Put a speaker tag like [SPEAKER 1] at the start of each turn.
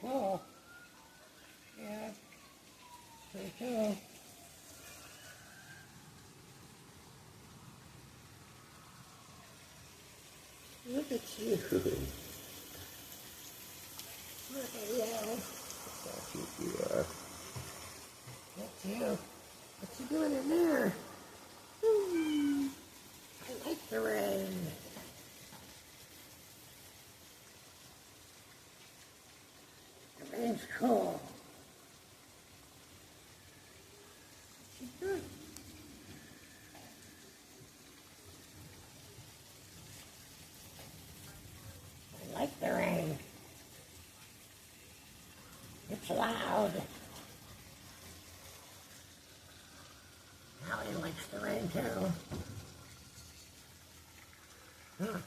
[SPEAKER 1] cool. Yeah, pretty cool. Look at you. Look at you.
[SPEAKER 2] How cute you are.
[SPEAKER 1] Look at you. What you doing in there? I like the rain. The rain's cool. What you doing? I like the rain. It's loud. Hallie likes the rain too. Huh.